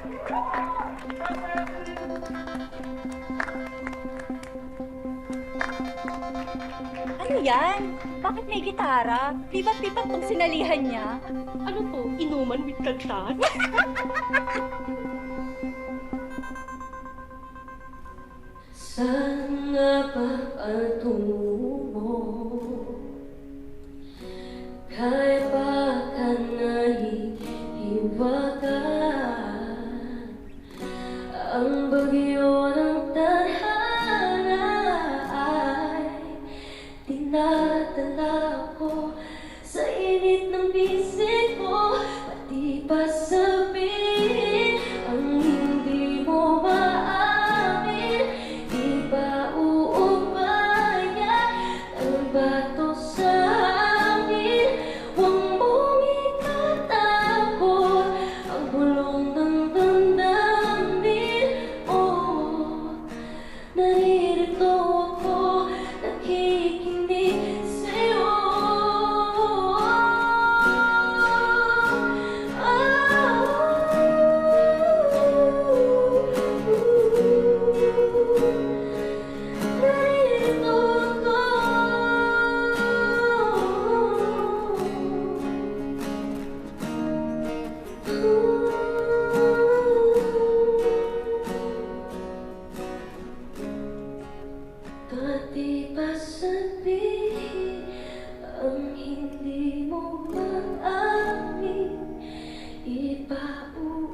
Ano yan? Bakit may gitara? Pipat-pipat tong sinalihan niya. Ano to? Inuman with kantan? Saan nga ba ang tungo mo? Kaya ba ka nahihiwagan? Ang bagyo ng tadhana ay dinadala ko sa init ng bisig mo. Pati pa sabihin ang hindi mo maamin. Di ba uubaya ang bato sa hangin? Huwag mong ikatakot ang bulong ng damdamin. Oh, naririto ako, nakikinig sa'yo. Naririto ako. Pati ba sabihin ang hindi mo maamin? Ipauubaya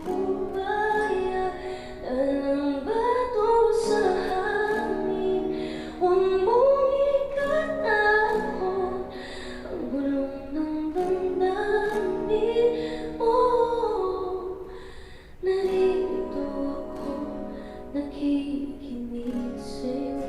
na ng bato sa hangin. Huwag mong ikatakot ang bulong ng damdamin. Oh, narito ako, nakikinig sa'yo.